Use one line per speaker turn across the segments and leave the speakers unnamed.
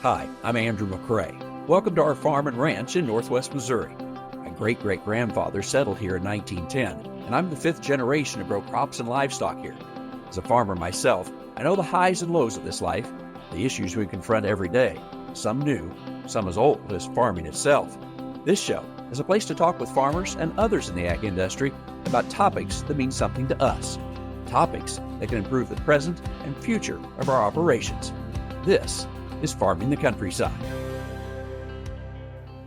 Hi, I'm Andrew McCrae. Welcome to our farm and ranch in northwest Missouri. My great-great-grandfather settled here in 1910, and I'm the fifth generation to grow crops and livestock here. As a farmer myself, I know the highs and lows of this life, the issues we confront every day, some new, some as old as farming itself. This show is a place to talk with farmers and others in the ag industry about topics that mean something to us, topics that can improve the present and future of our operations. This is Farming the Countryside.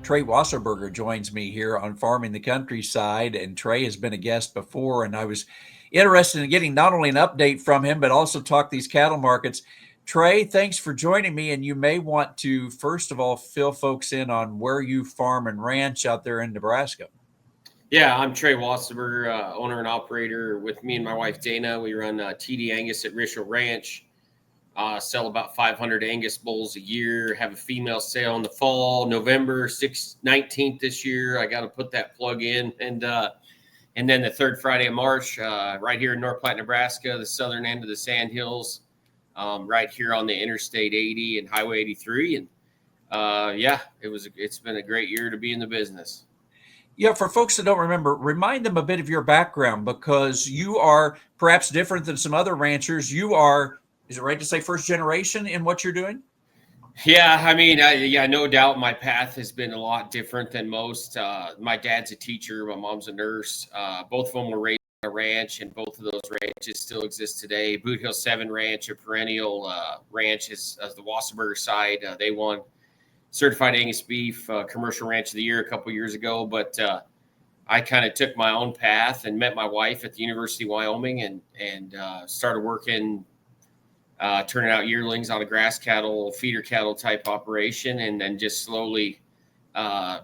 Trey Wasserberger joins me here on Farming the Countryside, and Trey has been a guest before, and I was interested in getting not only an update from him, but also talk these cattle markets. Trey, thanks for joining me, and you may want to, first of all, fill folks in on where you farm and ranch out there in Nebraska.
Yeah, I'm Trey Wasserberger, owner and operator. With me and my wife, Dana, we run TD Angus at Rishel Ranch. Sell about 500 Angus bulls a year. Have a female sale in the fall, November 19th this year. I got to put that plug in. And then the third Friday of March, right here in North Platte, Nebraska, the southern end of the Sandhills, right here on the Interstate 80 and Highway 83. And it's been a great year to be in the business.
Yeah, for folks that don't remember, remind them a bit of your background, because you are perhaps different than some other ranchers. You are, is it right to say, first generation in what you're doing?
Yeah, I mean, no doubt my path has been a lot different than most. My dad's a teacher, my mom's a nurse. Both of them were raised on a ranch, and both of those ranches still exist today. Boot Hill 7 Ranch, a perennial ranch, is the Wasserberger side. They won Certified Angus Beef Commercial Ranch of the Year a couple years ago, but I kind of took my own path and met my wife at the University of Wyoming and started working, turning out yearlings on a grass cattle, feeder cattle type operation, and then just slowly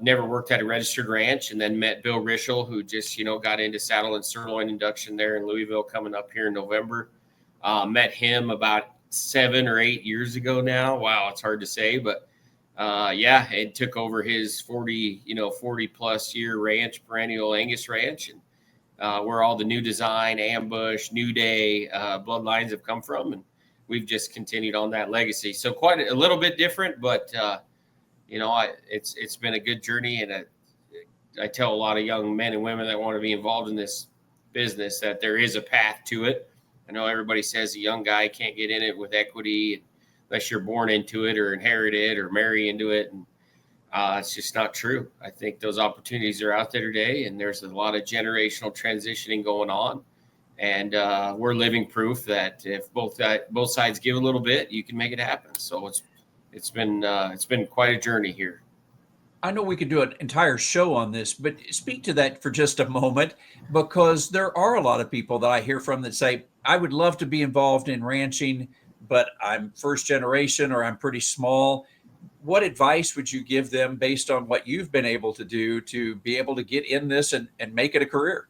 never worked at a registered ranch, and then met Bill Rishel, who just, got into saddle and sirloin induction there in Louisville coming up here in November. Met him about 7 or 8 years ago now. Wow, it's hard to say, but it took over his 40 plus year ranch, perennial Angus ranch, and where all the new design, ambush, new day bloodlines have come from. And we've just continued on that legacy. So quite a little bit different, but it's been a good journey. And I tell a lot of young men and women that want to be involved in this business that there is a path to it. I know everybody says a young guy can't get in it with equity unless you're born into it or inherit it or marry into it. And it's just not true. I think those opportunities are out there today, and there's a lot of generational transitioning going on. And we're living proof that if both sides give a little bit, you can make it happen. So it's been quite a journey here.
I know we could do an entire show on this, but speak to that for just a moment, because there are a lot of people that I hear from that say, I would love to be involved in ranching, but I'm first generation or I'm pretty small. What advice would you give them based on what you've been able to do to be able to get in this and make it a career?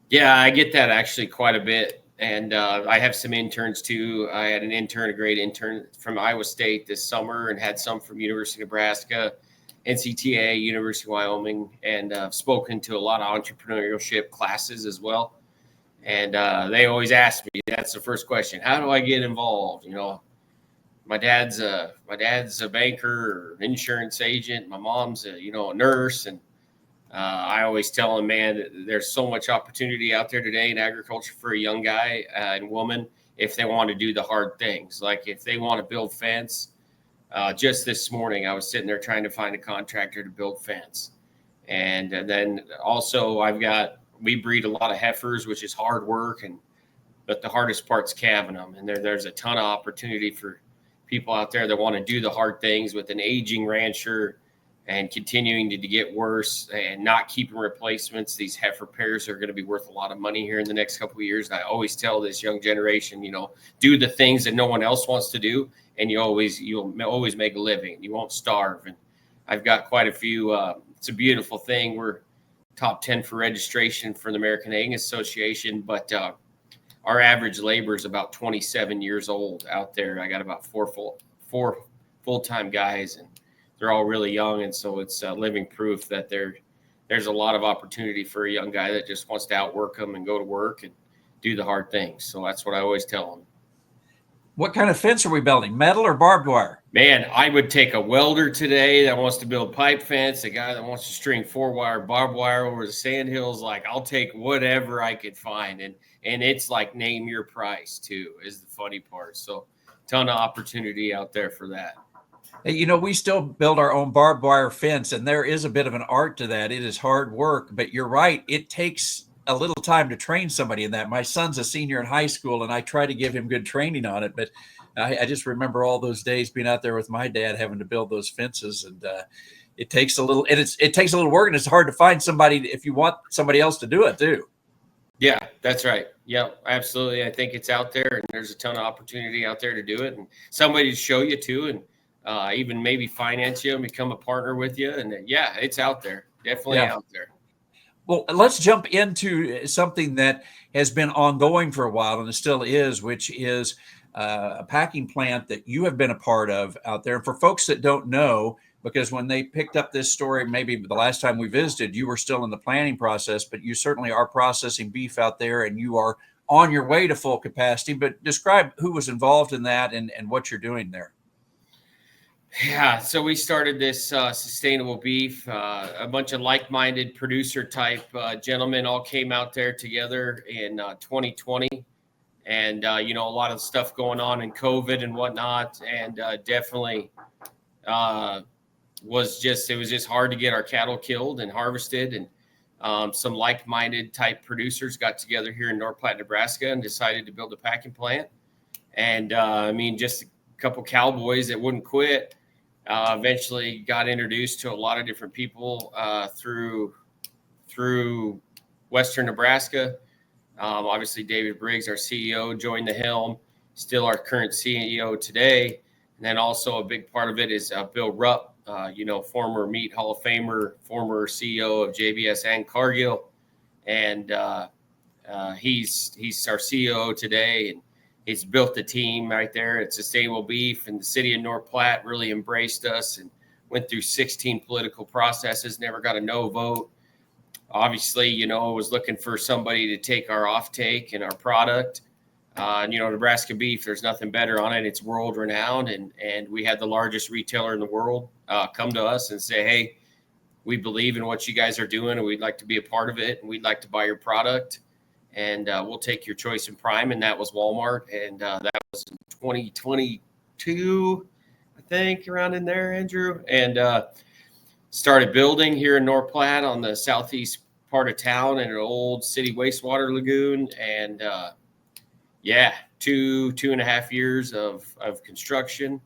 Yeah, I get that actually quite a bit. And I have some interns too. I had a great intern from Iowa State this summer, and had some from University of Nebraska, NCTA, University of Wyoming, and spoken to a lot of entrepreneurship classes as well. And they always ask me, that's the first question, how do I get involved? My dad's a banker or insurance agent. My mom's a nurse. And I always tell them, man, there's so much opportunity out there today in agriculture for a young guy and woman if they want to do the hard things. Like if they want to build fence. Just this morning, I was sitting there trying to find a contractor to build fence. And then also we breed a lot of heifers, which is hard work, but the hardest part's calving them. And there's a ton of opportunity for people out there that want to do the hard things with an aging rancher and continuing to get worse and not keeping replacements. These heifer pairs are going to be worth a lot of money here in the next couple of years. And I always tell this young generation, do the things that no one else wants to do, and you'll always make a living. You won't starve. And I've got quite a few. It's a beautiful thing. We're top 10 for registration for the American Angus Association, but our average labor is about 27 years old out there. I got about four full-time guys, and they're all really young. And so it's living proof that there's a lot of opportunity for a young guy that just wants to outwork them and go to work and do the hard things. So that's what I always tell them.
What kind of fence are we building? Metal or barbed wire?
Man, I would take a welder today that wants to build pipe fence, a guy that wants to string 4-wire barbed wire over the sand hills. Like, I'll take whatever I could find. And it's like name your price too, is the funny part. So ton of opportunity out there for that.
You know, we still build our own barbed wire fence, and there is a bit of an art to that. It is hard work, but you're right. It takes a little time to train somebody in that. My son's a senior in high school, and I try to give him good training on it. But I just remember all those days being out there with my dad having to build those fences, and it takes a little. And it takes a little work, and it's hard to find somebody if you want somebody else to do it too.
Yeah, that's right. Yeah, absolutely. I think it's out there, and there's a ton of opportunity out there to do it, and somebody to show you too, and even maybe finance you and become a partner with you. And yeah, it's out there, definitely out there.
Well, let's jump into something that has been ongoing for a while, and it still is, which is a packing plant that you have been a part of out there. And for folks that don't know, because when they picked up this story, maybe the last time we visited, you were still in the planning process, but you certainly are processing beef out there, and you are on your way to full capacity. But describe who was involved in that and what you're doing there.
Yeah, so we started this sustainable beef. A bunch of like-minded producer type gentlemen all came out there together in 2020, and you know, a lot of stuff going on in COVID and whatnot, and definitely was just hard to get our cattle killed and harvested. And some like-minded type producers got together here in North Platte, Nebraska, and decided to build a packing plant. And I mean, just a couple cowboys that wouldn't quit. Eventually got introduced to a lot of different people through Western Nebraska. Obviously, David Briggs, our CEO, joined the helm, still our current CEO today. And then also a big part of it is Bill Rupp, you know, former Meat Hall of Famer, former CEO of JBS and Cargill. And he's our CEO today. And he's built the team right there at Sustainable Beef, and the city of North Platte really embraced us and went through 16 political processes, never got a no vote. Obviously, you know, was looking for somebody to take our offtake and our product. And, you know, Nebraska beef, there's nothing better on it. It's world renowned. And we had the largest retailer in the world come to us and say, hey, we believe in what you guys are doing, and we'd like to be a part of it, and we'd like to buy your product. And we'll take your choice in prime. And that was Walmart. And that was in 2022, I think, around in there, Andrew. And started building here in North Platte on the southeast part of town in an old city wastewater lagoon. And yeah, 2.5 years of construction.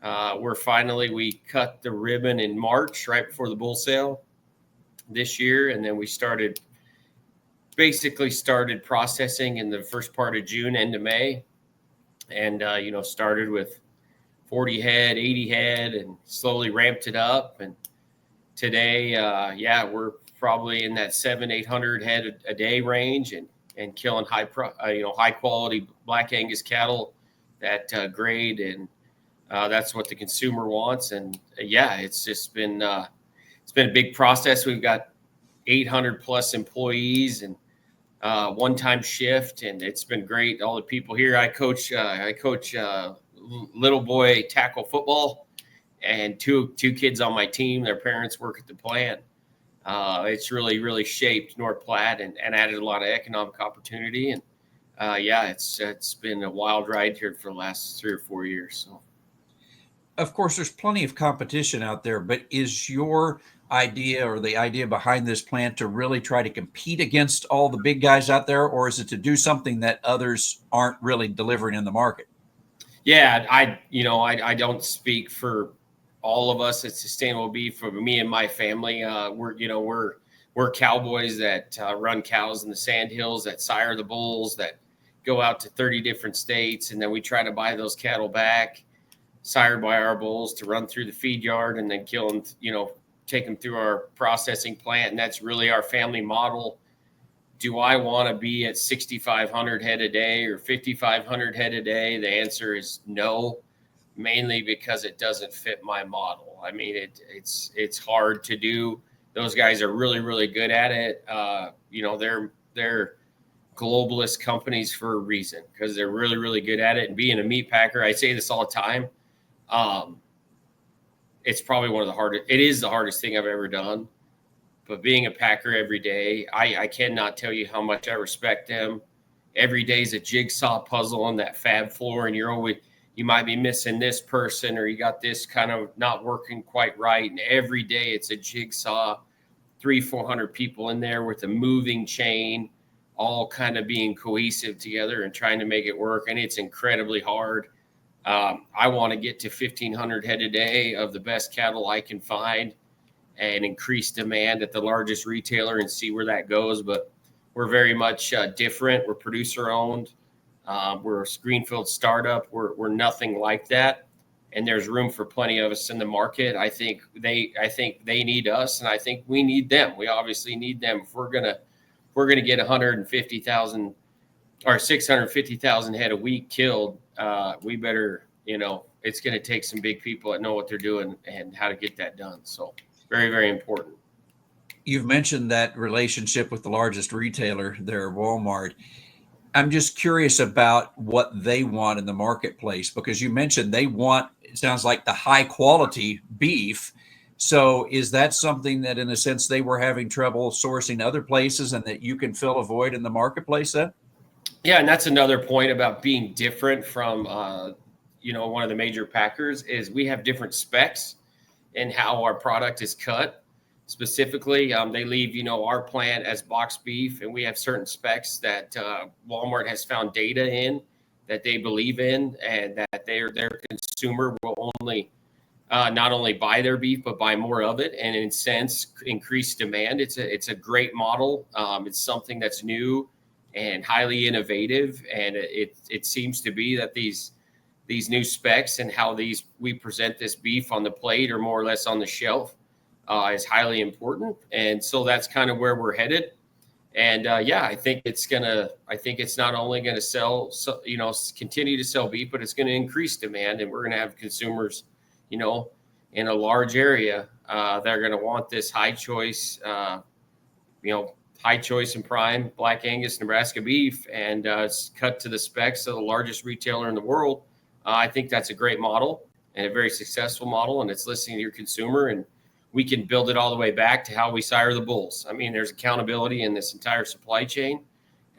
We cut the ribbon in March, right before the bull sale this year. And then we started processing in the first part of June, end of May. And, you know, started with 40 head, 80 head, and slowly ramped it up. And today, we're probably in that 700-800 head a day range, and killing high quality Black Angus cattle that grade. And that's what the consumer wants. And it's just been, it's been a big process. We've got 800 plus employees, and one-time shift, and it's been great. All the people here. I coach little boy tackle football, and two kids on my team. Their parents work at the plant. It's really shaped North Platte and added a lot of economic opportunity. And it's been a wild ride here for the last 3 or 4 years. So,
of course, there's plenty of competition out there, but is your idea or the idea behind this plant to really try to compete against all the big guys out there, or is it to do something that others aren't really delivering in the market?
Yeah, I don't speak for all of us at Sustainable Beef. For me and my family, we're cowboys that run cows in the sand hills, that sire the bulls, that go out to 30 different states, and then we try to buy those cattle back, sired by our bulls, to run through the feed yard and then kill them, you know, take them through our processing plant. And that's really our family model. Do I want to be at 6,500 head a day or 5,500 head a day? The answer is no, mainly because it doesn't fit my model. I mean, it's hard to do. Those guys are really good at it. You know, they're globalist companies for a reason, because they're really, really good at it. And being a meat packer, I say this all the time. It's probably it is the hardest thing I've ever done. But being a packer every day, I cannot tell you how much I respect them. Every day is a jigsaw puzzle on that fab floor, and you might be missing this person, or you got this kind of not working quite right. And every day it's a jigsaw, 300-400 people in there with a moving chain, all kind of being cohesive together and trying to make it work. And it's incredibly hard. I want to get to 1,500 head a day of the best cattle I can find and increase demand at the largest retailer and see where that goes. But we're very much different. We're producer owned. We're a greenfield startup. We're nothing like that. And there's room for plenty of us in the market. I think they need us, and I think we need them. We obviously need them. If we're gonna get 150,000 or 650,000 head a week killed, we better, it's going to take some big people that know what they're doing and how to get that done. So very, very important.
You've mentioned that relationship with the largest retailer there, Walmart. I'm just curious about what they want in the marketplace, because you mentioned they want, it sounds like, the high quality beef. So is that something that, in a sense, they were having trouble sourcing other places and that you can fill a void in the marketplace then?
Yeah, and that's another point about being different from, one of the major packers is we have different specs in how our product is cut. Specifically, they leave, our plant as boxed beef, and we have certain specs that Walmart has found data in that they believe in, and that their consumer will only not only buy their beef but buy more of it, and in a sense increase demand. It's a great model. It's something that's new and highly innovative, and it seems to be that these new specs and how we present this beef on the plate or more or less on the shelf is highly important. And so that's kind of where we're headed. And I think it's not only going to continue to sell beef, but it's going to increase demand, and we're going to have consumers, in a large area that are going to want this high choice and prime Black Angus Nebraska beef, and it's cut to the specs of the largest retailer in the world. I think that's a great model and a very successful model, and it's listening to your consumer, and we can build it all the way back to how we sire the bulls. I mean, there's accountability in this entire supply chain,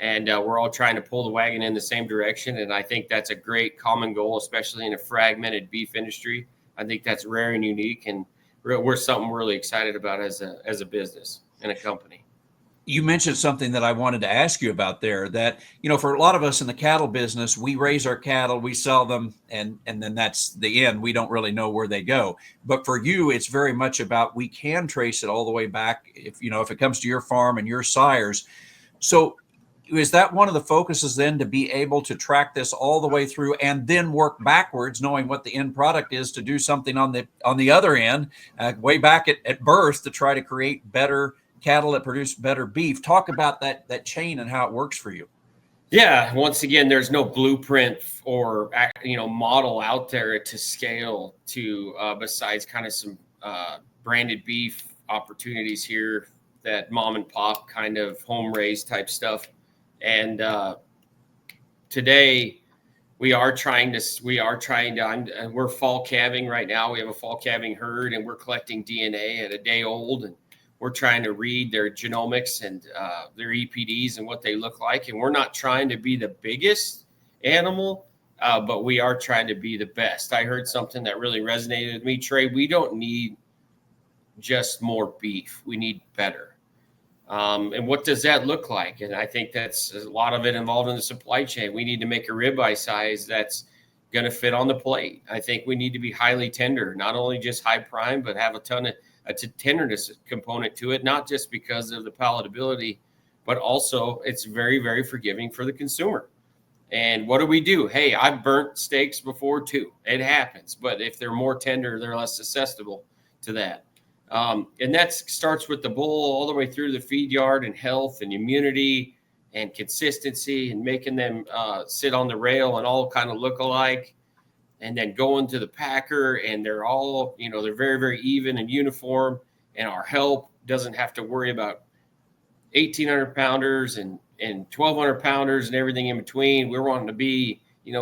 and we're all trying to pull the wagon in the same direction. And I think that's a great common goal, especially in a fragmented beef industry. I think that's rare and unique, and we're something we're really excited about as a business and a company.
You mentioned something that I wanted to ask you about there, that, for a lot of us in the cattle business, we raise our cattle, we sell them, and then that's the end. We don't really know where they go. But for you, it's very much about, we can trace it all the way back if it comes to your farm and your sires. So is that one of the focuses then, to be able to track this all the way through and then work backwards, knowing what the end product is, to do something on the other end, way back at birth, to try to create better cattle that produce better beef? Talk about that chain and how it works for you.
Yeah, once again, there's no blueprint or model out there to scale to besides kind of some branded beef opportunities here, that mom and pop kind of home raised type stuff. And today we're fall calving right now. We have a fall calving herd, and we're collecting DNA at a day old, and we're trying to read their genomics and their EPDs and what they look like. And we're not trying to be the biggest animal, but we are trying to be the best. I heard something that really resonated with me, Trey. We don't need just more beef. We need better. And what does that look like? And I think that's a lot of it involved in the supply chain. We need to make a ribeye size that's going to fit on the plate. I think we need to be highly tender, not only just high prime, but have a tenderness component to it, not just because of the palatability, but also it's very, very forgiving for the consumer. And what do? Hey, I've burnt steaks before too. It happens. But if they're more tender, they're less susceptible to that. And that starts with the bull all the way through the feed yard, and health and immunity and consistency, and making them sit on the rail and all kind of look alike. And then going to the packer, and they're all, they're very, very even and uniform. And our help doesn't have to worry about 1,800 pounders and and 1,200 pounders and everything in between. We're wanting to be,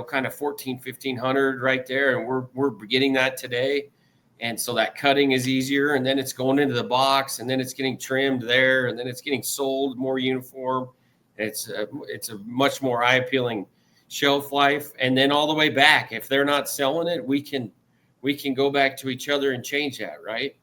kind of 1,500 right there. And we're getting that today. And so that cutting is easier, and then it's going into the box, and then it's getting trimmed there, and then it's getting sold more uniform. It's a much more eye appealing shelf life. And then all the way back, if they're not selling it, we can go back to each other and change that, right?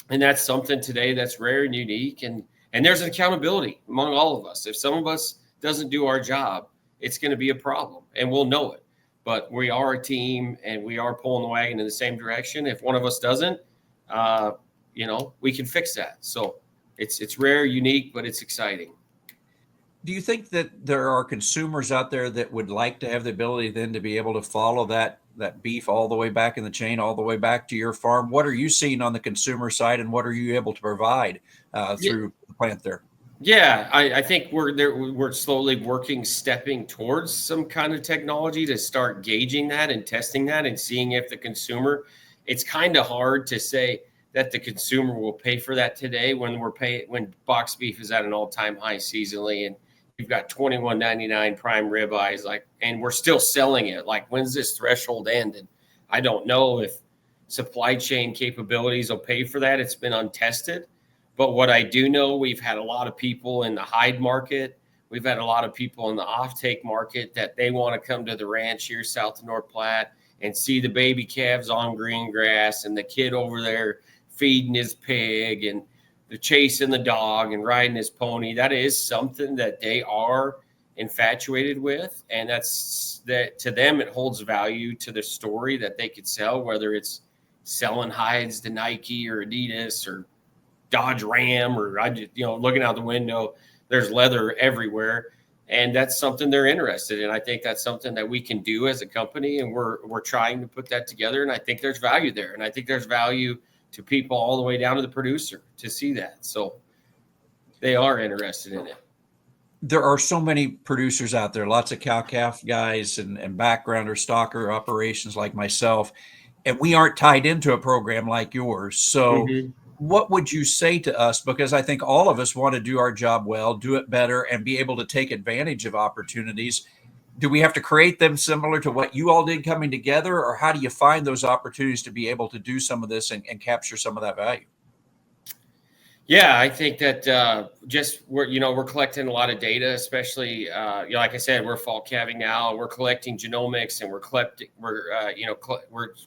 And that's something today that's rare and unique. And there's an accountability among all of us. If some of us doesn't do our job, it's going to be a problem, and we'll know it. But we are a team, and we are pulling the wagon in the same direction. If one of us doesn't, we can fix that. So it's rare, unique, but it's exciting.
Do you think that there are consumers out there that would like to have the ability then to be able to follow that beef all the way back in the chain, all the way back to your farm? What are you seeing on the consumer side, and what are you able to provide through the plant there?
Yeah, I think we're there. We're slowly stepping towards some kind of technology to start gauging that and testing that and seeing if the consumer. It's kind of hard to say that the consumer will pay for that today when box beef is at an all-time high seasonally, and you've got $21.99 prime ribeyes, and we're still selling it. Like, when's this threshold end? And I don't know if supply chain capabilities will pay for that. It's been untested. But what I do know, we've had a lot of people in the hide market. We've had a lot of people in the offtake market that they want to come to the ranch here south of North Platte and see the baby calves on green grass and the kid over there feeding his pig and the chasing the dog and riding his pony. That is something that they are infatuated with. And that to them, it holds value to the story that they could sell, whether it's selling hides to Nike or Adidas or Dodge Ram, or I just, looking out the window, there's leather everywhere. And that's something they're interested in. I think that's something that we can do as a company, and we're trying to put that together. And I think there's value there. And I think there's value to people all the way down to the producer to see that. So they are interested in it.
There are so many producers out there, lots of cow-calf guys and background or stocker operations like myself, and we aren't tied into a program like yours. So what would you say to us? Because I think all of us want to do our job well, do it better, and be able to take advantage of opportunities. Do we have to create them similar to what you all did coming together, or how do you find those opportunities to be able to do some of this and capture some of that value?
Yeah, I think that we're collecting a lot of data, especially like I said, we're fall calving now. We're collecting genomics, and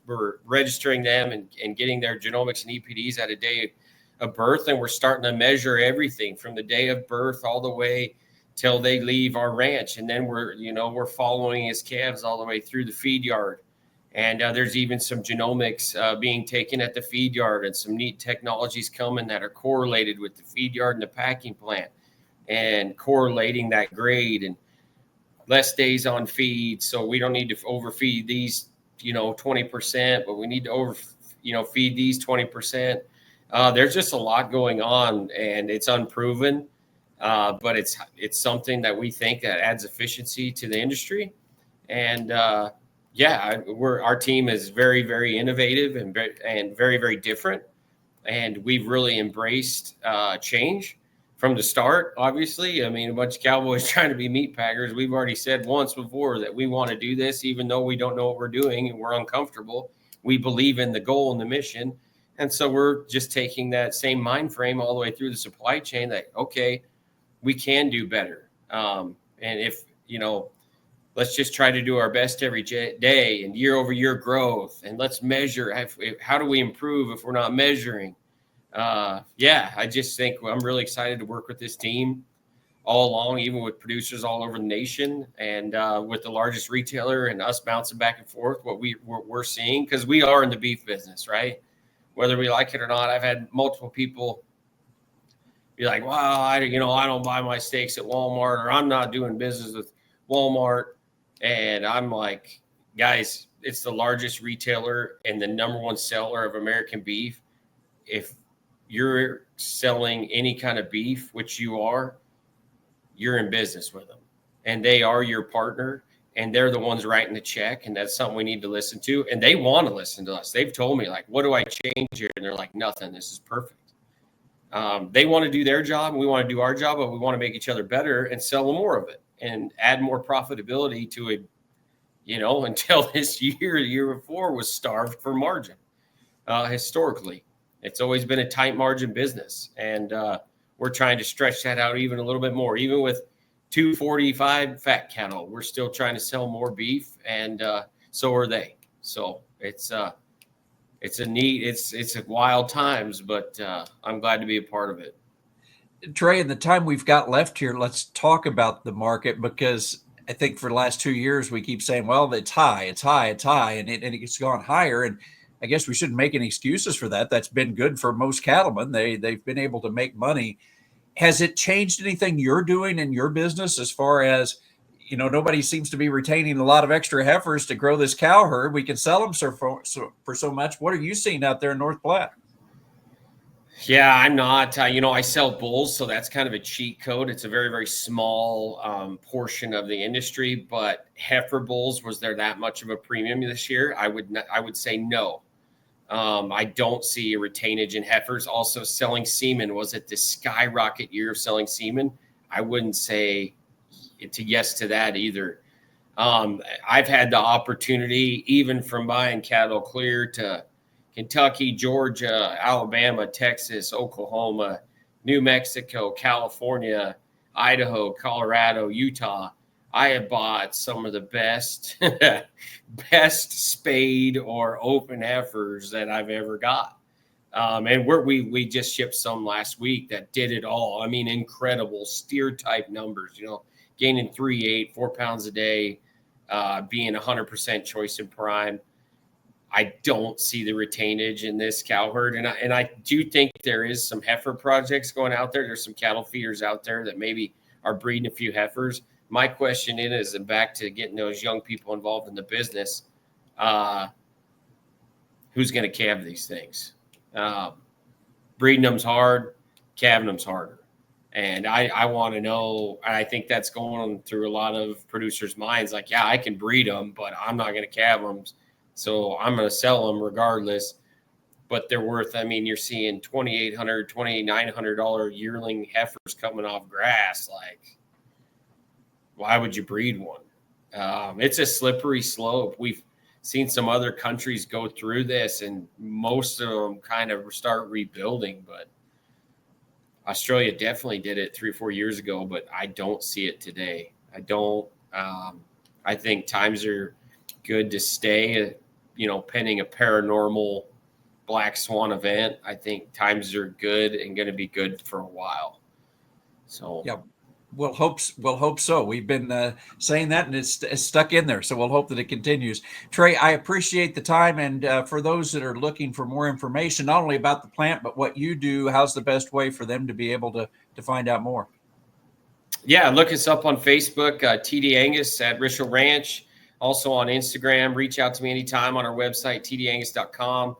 we're registering them and getting their genomics and EPDs at a day of birth, and we're starting to measure everything from the day of birth all the way till they leave our ranch, and then we're following his calves all the way through the feed yard. And there's even some genomics being taken at the feed yard, and some neat technologies coming that are correlated with the feed yard and the packing plant, and correlating that grade and less days on feed. So we don't need to overfeed these, 20%, but we need to feed these 20%. There's just a lot going on, and it's unproven, but it's something that we think that adds efficiency to the industry. And our team is very, very innovative and very, very different. And we've really embraced change from the start. Obviously, I mean, a bunch of cowboys trying to be meat packers. We've already said once before that we want to do this, even though we don't know what we're doing and we're uncomfortable. We believe in the goal and the mission. And so we're just taking that same mind frame all the way through the supply chain that, okay, we can do better. And if, let's just try to do our best every day and year over year growth. And let's measure how do we improve if we're not measuring. I just think I'm really excited to work with this team all along, even with producers all over the nation, and with the largest retailer, and us bouncing back and forth what we're seeing, because we are in the beef business, right? Whether we like it or not. I've had multiple people be like, well, I don't buy my steaks at Walmart, or I'm not doing business with Walmart. And I'm like, guys, it's the largest retailer and the number one seller of American beef. If you're selling any kind of beef, which you are, you're in business with them, and they are your partner, and they're the ones writing the check. And that's something we need to listen to. And they want to listen to us. They've told me, like, what do I change here? And they're like, nothing. This is perfect. They want to do their job and we want to do our job, but we want to make each other better and sell more of it and add more profitability to it, until this year, the year before was starved for margin. Historically, it's always been a tight margin business. And we're trying to stretch that out even a little bit more. Even with 245 fat cattle, we're still trying to sell more beef, and so are they. So it's a wild times, but I'm glad to be a part of it.
Trey, in the time we've got left here, let's talk about the market, because I think for the last 2 years we keep saying, well, it's high, and it's gone higher. And I guess we shouldn't make any excuses for that. That's been good for most cattlemen. They've been able to make money. Has it changed anything you're doing in your business as far as, nobody seems to be retaining a lot of extra heifers to grow this cow herd? We can sell them for so much. What are you seeing out there in North Platte?
Yeah, I'm not. I sell bulls, so that's kind of a cheat code. It's a very, very small portion of the industry. But heifer bulls, was there that much of a premium this year? I would say no. I don't see a retainage in heifers. Also, selling semen, was it the skyrocket year of selling semen? I wouldn't say yes to that either. I've had the opportunity, even from buying cattle clear to Kentucky, Georgia, Alabama, Texas, Oklahoma, New Mexico, California, Idaho, Colorado, Utah. I have bought some of the best spayed or open heifers that I've ever got. And we just shipped some last week that did it all. I mean, incredible steer type numbers, gaining 3.8, 4 pounds a day, being 100% choice and prime. I don't see the retainage in this cow herd. And I do think there is some heifer projects going out there. There's some cattle feeders out there that maybe are breeding a few heifers. My question is, and back to getting those young people involved in the business, who's going to calve these things? Breeding them's hard, calving them's harder. And I want to know, and I think that's going through a lot of producers' minds. Like, yeah, I can breed them, but I'm not going to calve them. So I'm going to sell them regardless. But they're worth, you're seeing $2,800, $2,900 yearling heifers coming off grass. Like, why would you breed one? It's a slippery slope. We've seen some other countries go through this, and most of them kind of start rebuilding. But Australia definitely did it 3 or 4 years ago, but I don't see it today. I don't. I think times are good to stay, pending a paranormal black swan event. I think times are good and going to be good for a while. So
yeah. We'll hope so. We've been saying that, and it's stuck in there. So we'll hope that it continues. Trey, I appreciate the time. And for those that are looking for more information, not only about the plant, but what you do, how's the best way for them to be able to find out more?
Yeah, look us up on Facebook, TD Angus at Rishel Ranch. Also on Instagram. Reach out to me anytime on our website, tdangus.com.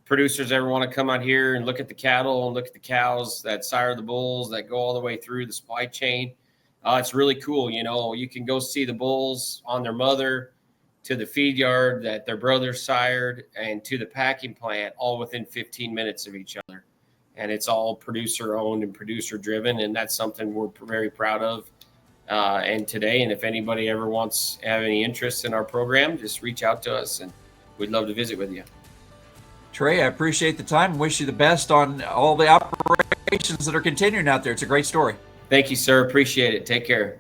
Producers ever want to come out here and look at the cattle and look at the cows that sire the bulls that go all the way through the supply chain. It's really cool. You can go see the bulls on their mother, to the feed yard that their brother sired, and to the packing plant, all within 15 minutes of each other. And it's all producer owned and producer driven. And that's something we're very proud of. And today, and if anybody ever have any interest in our program, just reach out to us and we'd love to visit with you.
Trey, I appreciate the time and wish you the best on all the operations that are continuing out there. It's a great story.
Thank you, sir. Appreciate it. Take care.